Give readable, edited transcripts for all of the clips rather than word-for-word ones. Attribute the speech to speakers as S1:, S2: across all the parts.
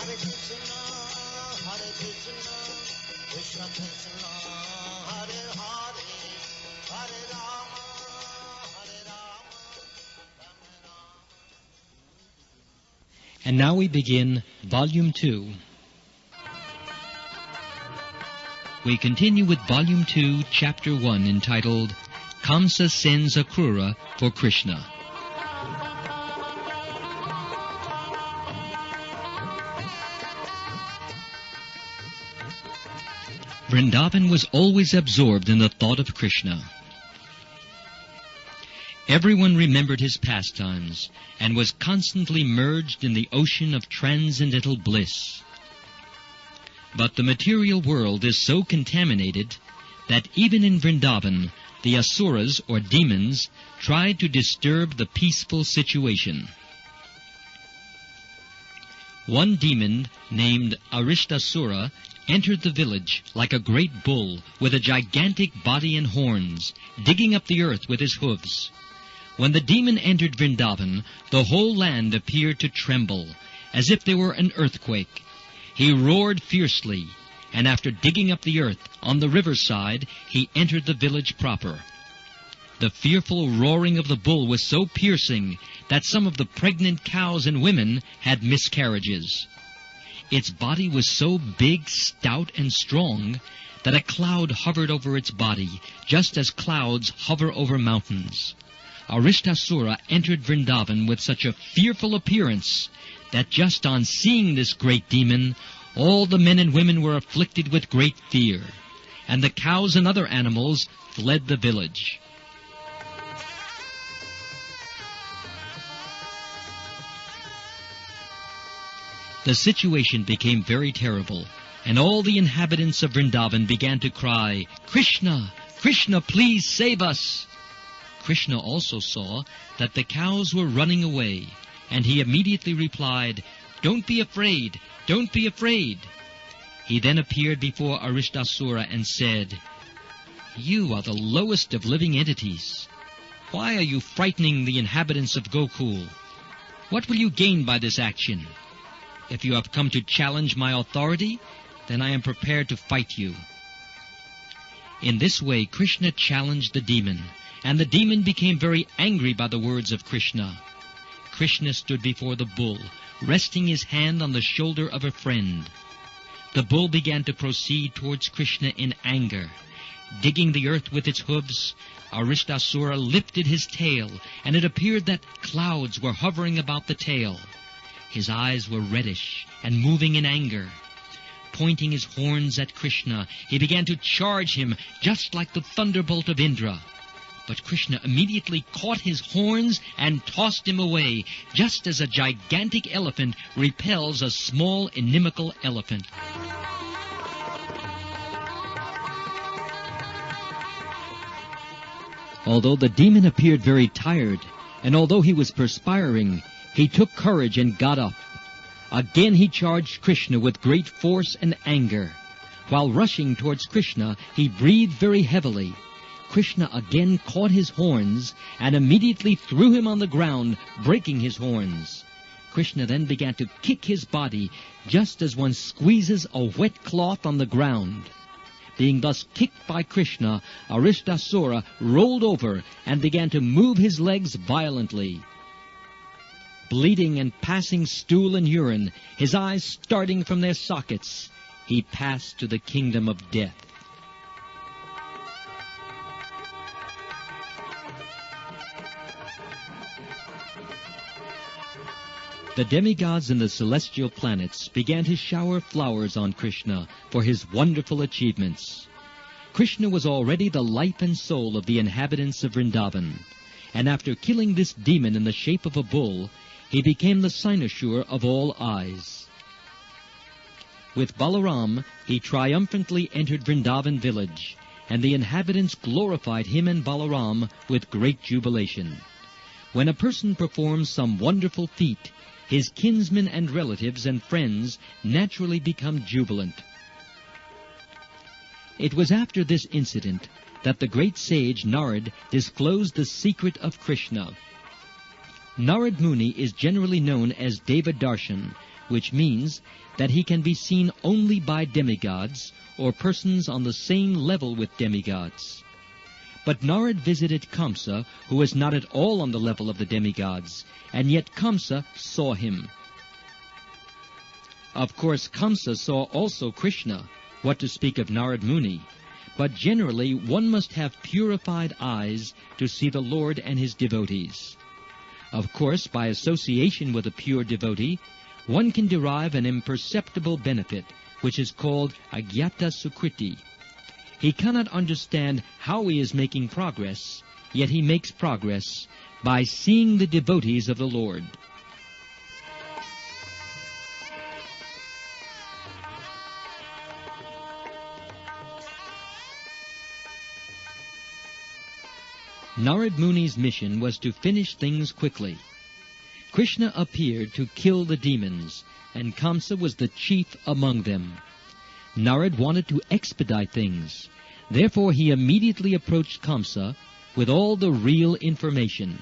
S1: Krishna Krishna, Hare Hare, Hare Rama, Hare Rama, Rama Rama.
S2: And now we begin Volume 2. We continue with Volume 2, Chapter 1, entitled Kamsa Sends Akrura for Krishna. Vrindavan was always absorbed in the thought of Krishna. Everyone remembered his pastimes and was constantly merged in the ocean of transcendental bliss. But the material world is so contaminated that even in Vrindavan, the asuras, or demons, tried to disturb the peaceful situation. One demon named Arishtasura entered the village like a great bull with a gigantic body and horns, digging up the earth with his hooves. When the demon entered Vrindavan, the whole land appeared to tremble, as if there were an earthquake. He roared fiercely, and after digging up the earth on the riverside, he entered the village proper. The fearful roaring of the bull was so piercing that some of the pregnant cows and women had miscarriages. Its body was so big, stout, and strong that a cloud hovered over its body, just as clouds hover over mountains. Arishtasura entered Vrindavan with such a fearful appearance that just on seeing this great demon, all the men and women were afflicted with great fear, and the cows and other animals fled the village. The situation became very terrible, and all the inhabitants of Vrindavan began to cry, "Krishna! Krishna, please save us!" Krishna also saw that the cows were running away, and he immediately replied, "Don't be afraid! Don't be afraid!" He then appeared before Arishtasura and said, "You are the lowest of living entities. Why are you frightening the inhabitants of Gokul? What will you gain by this action? If you have come to challenge my authority, then I am prepared to fight you." In this way, Krishna challenged the demon, and the demon became very angry by the words of Krishna. Krishna stood before the bull, resting his hand on the shoulder of a friend. The bull began to proceed towards Krishna in anger. Digging the earth with its hooves, Arishtasura lifted his tail, and it appeared that clouds were hovering about the tail. His eyes were reddish and moving in anger. Pointing his horns at Krishna, he began to charge him just like the thunderbolt of Indra. But Krishna immediately caught his horns and tossed him away, just as a gigantic elephant repels a small inimical elephant. Although the demon appeared very tired, and although he was perspiring, he took courage and got up. Again he charged Krishna with great force and anger. While rushing towards Krishna, he breathed very heavily. Krishna again caught his horns and immediately threw him on the ground, breaking his horns. Krishna then began to kick his body, just as one squeezes a wet cloth on the ground. Being thus kicked by Krishna, Arishtasura rolled over and began to move his legs violently. Bleeding and passing stool and urine, his eyes starting from their sockets, he passed to the kingdom of death. The demigods and the celestial planets began to shower flowers on Krishna for his wonderful achievements. Krishna was already the life and soul of the inhabitants of Vrindavan, and after killing this demon in the shape of a bull, he became the cynosure of all eyes. With Balaram, he triumphantly entered Vrindavan village, and the inhabitants glorified him and Balaram with great jubilation. When a person performs some wonderful feat, his kinsmen and relatives and friends naturally become jubilant. It was after this incident that the great sage Narad disclosed the secret of Krishna. Narad Muni is generally known as Deva Darshan, which means that he can be seen only by demigods or persons on the same level with demigods. But Narad visited Kamsa, who was not at all on the level of the demigods, and yet Kamsa saw him. Of course, Kamsa saw also Krishna, what to speak of Narad Muni, but generally one must have purified eyes to see the Lord and his devotees. Of course, by association with a pure devotee, one can derive an imperceptible benefit, which is called Agyata Sukriti. He cannot understand how he is making progress, yet he makes progress by seeing the devotees of the Lord. Narad Muni's mission was to finish things quickly. Krishna appeared to kill the demons, and Kamsa was the chief among them. Narad wanted to expedite things. Therefore he immediately approached Kamsa with all the real information.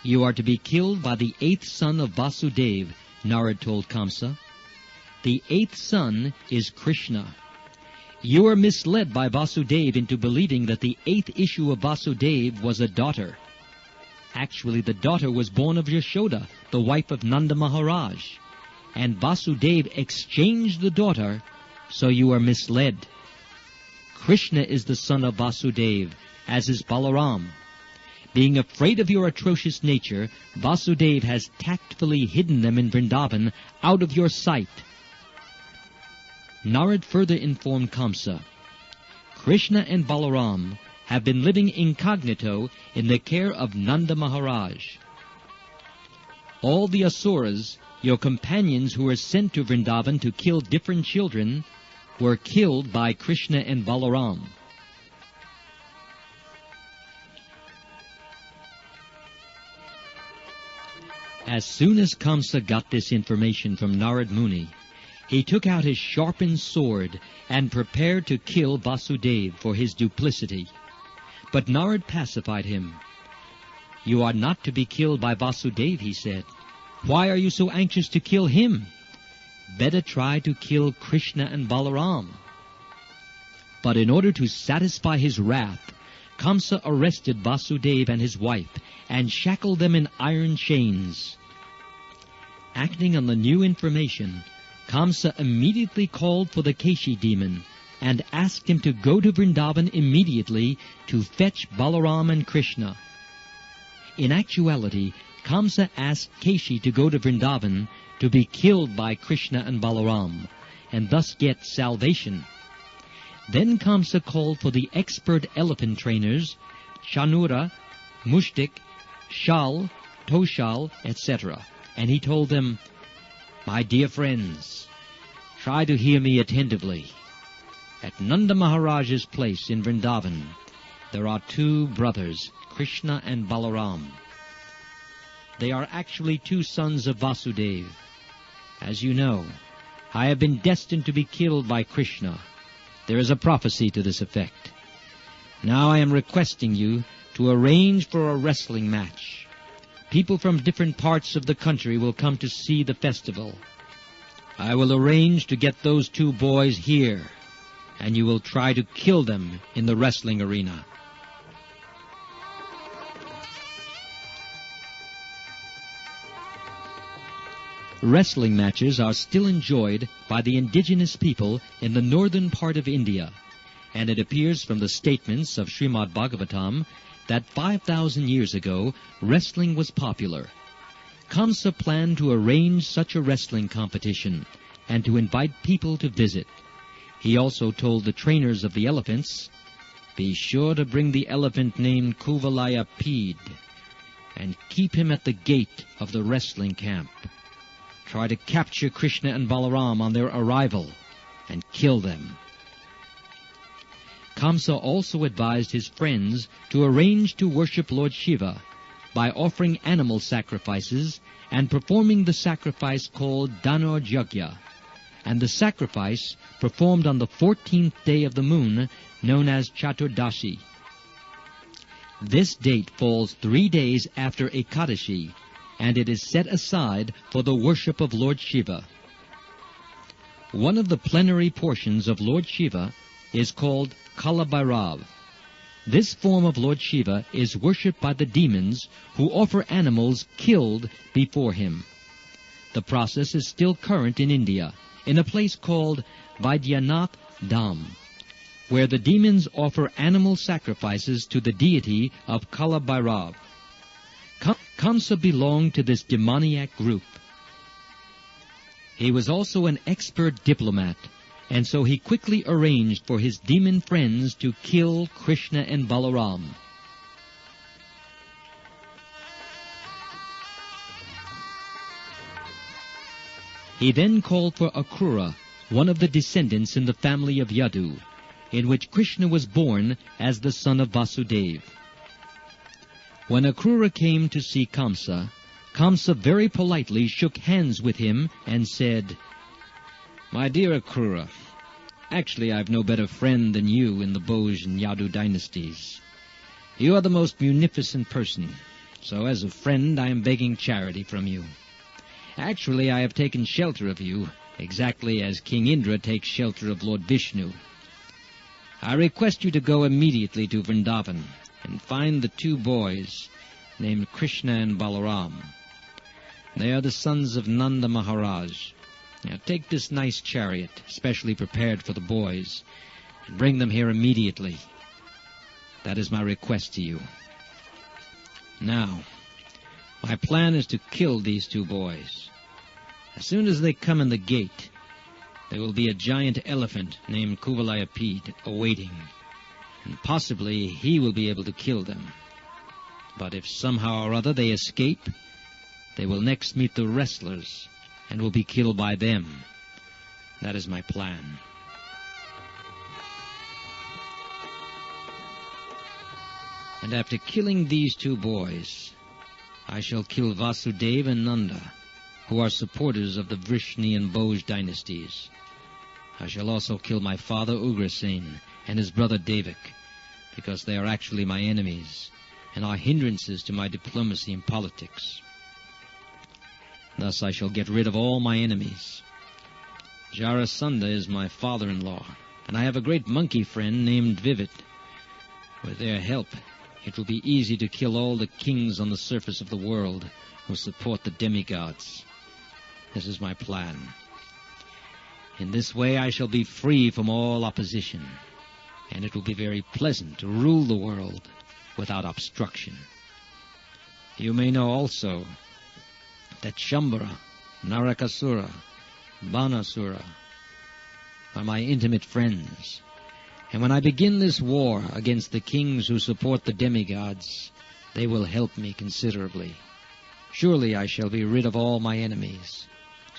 S2: "You are to be killed by the 8th son of Vasudeva," Narad told Kamsa. "The 8th son is Krishna. You are misled by Vasudeva into believing that the 8th issue of Vasudeva was a daughter. Actually, the daughter was born of Yashoda, the wife of Nanda Maharaj. And Vasudeva exchanged the daughter, so you are misled. Krishna is the son of Vasudeva, as is Balaram. Being afraid of your atrocious nature, Vasudeva has tactfully hidden them in Vrindavan out of your sight." Narad further informed Kamsa, "Krishna and Balaram have been living incognito in the care of Nanda Maharaj. All the Asuras, your companions who were sent to Vrindavan to kill different children, were killed by Krishna and Balaram." As soon as Kamsa got this information from Narad Muni, he took out his sharpened sword and prepared to kill Vasudeva for his duplicity. But Narad pacified him. "You are not to be killed by Vasudeva," he said. "Why are you so anxious to kill him? Better try to kill Krishna and Balaram." But in order to satisfy his wrath, Kamsa arrested Vasudeva and his wife and shackled them in iron chains. Acting on the new information, Kamsa immediately called for the Keshi demon and asked him to go to Vrindavan immediately to fetch Balaram and Krishna. In actuality, Kamsa asked Keshi to go to Vrindavan to be killed by Krishna and Balaram, and thus get salvation. Then Kamsa called for the expert elephant trainers, Chanura, Mushtik, Shal, Toshal, etc., and he told them, "My dear friends, try to hear me attentively. At Nanda Maharaj's place in Vrindavan, there are 2 brothers, Krishna and Balaram. They are actually 2 sons of Vasudeva. As you know, I have been destined to be killed by Krishna. There is a prophecy to this effect. Now I am requesting you to arrange for a wrestling match. People from different parts of the country will come to see the festival. I will arrange to get those 2 boys here, and you will try to kill them in the wrestling arena." Wrestling matches are still enjoyed by the indigenous people in the northern part of India, and it appears from the statements of Srimad Bhagavatam that 5,000 years ago wrestling was popular. Kamsa planned to arrange such a wrestling competition and to invite people to visit. He also told the trainers of the elephants, "Be sure to bring the elephant named Kuvalaya Pede, and keep him at the gate of the wrestling camp. Try to capture Krishna and Balaram on their arrival and kill them." Kamsa also advised his friends to arrange to worship Lord Shiva by offering animal sacrifices and performing the sacrifice called Danor Jagya, and the sacrifice performed on the 14th day of the moon, known as Chaturdashi. This date falls 3 days after Ekadashi, and it is set aside for the worship of Lord Shiva. One of the plenary portions of Lord Shiva is called Kalabhairav. This form of Lord Shiva is worshipped by the demons who offer animals killed before him. The process is still current in India, in a place called Vaidyanath Dham, where the demons offer animal sacrifices to the deity of Kalabhairav. Kamsa belonged to this demoniac group. He was also an expert diplomat, and so he quickly arranged for his demon friends to kill Krishna and Balaram. He then called for Akrura, one of the descendants in the family of Yadu, in which Krishna was born as the son of Vasudeva. When Akrura came to see Kamsa, Kamsa very politely shook hands with him and said, "My dear Akrura, actually I've no better friend than you in the Boj and Yadu dynasties. You are the most munificent person, so as a friend I am begging charity from you. Actually I have taken shelter of you, exactly as King Indra takes shelter of Lord Vishnu. I request you to go immediately to Vrindavan and find the two boys named Krishna and Balaram. They are the sons of Nanda Maharaj. Now take this nice chariot, specially prepared for the boys, and bring them here immediately. That is my request to you. Now, my plan is to kill these two boys. As soon as they come in the gate, there will be a giant elephant named Kuvalayapid awaiting, and possibly he will be able to kill them. But if somehow or other they escape, they will next meet the wrestlers and will be killed by them. That is my plan." And after killing these two boys, I shall kill Vasudeva and Nanda, who are supporters of the Vrishni and Boj dynasties. I shall also kill my father Ugrasen and his brother Devak, because they are actually my enemies and are hindrances to my diplomacy and politics. Thus I shall get rid of all my enemies. Jarasandha is my father-in-law, and I have a great monkey friend named Vivid. With their help, it will be easy to kill all the kings on the surface of the world who support the demigods. This is my plan. In this way I shall be free from all opposition, and it will be very pleasant to rule the world without obstruction. You may know also that Shambhara, Narakasura, Banasura are my intimate friends, and when I begin this war against the kings who support the demigods, they will help me considerably. Surely I shall be rid of all my enemies.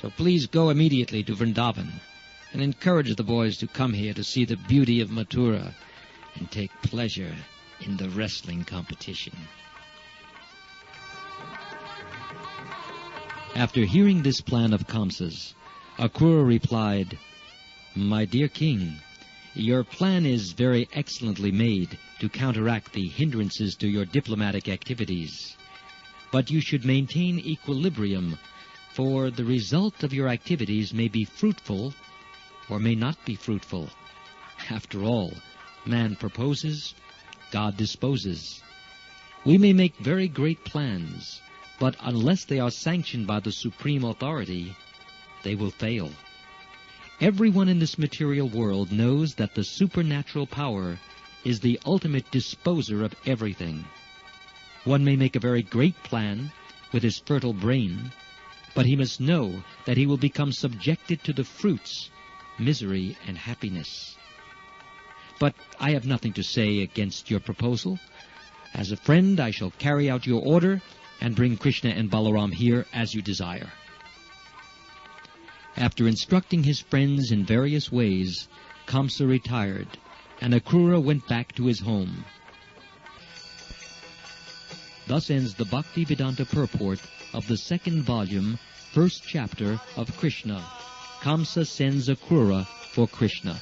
S2: So please go immediately to Vrindavan and encourage the boys to come here to see the beauty of Mathura and take pleasure in the wrestling competition." After hearing this plan of Kamsa's, Akrura replied, "My dear king, your plan is very excellently made to counteract the hindrances to your diplomatic activities. But you should maintain equilibrium, for the result of your activities may be fruitful or may not be fruitful. After all, man proposes, God disposes. We may make very great plans, but unless they are sanctioned by the supreme authority, they will fail. Everyone in this material world knows that the supernatural power is the ultimate disposer of everything. One may make a very great plan with his fertile brain, but he must know that he will become subjected to the fruits, misery and happiness. But I have nothing to say against your proposal. As a friend, I shall carry out your order and bring Krishna and Balaram here as you desire." After instructing his friends in various ways, Kamsa retired, and Akrura went back to his home. Thus ends the Bhaktivedanta purport of the second volume, first chapter of Krishna. Kamsa sends Akrura for Krishna.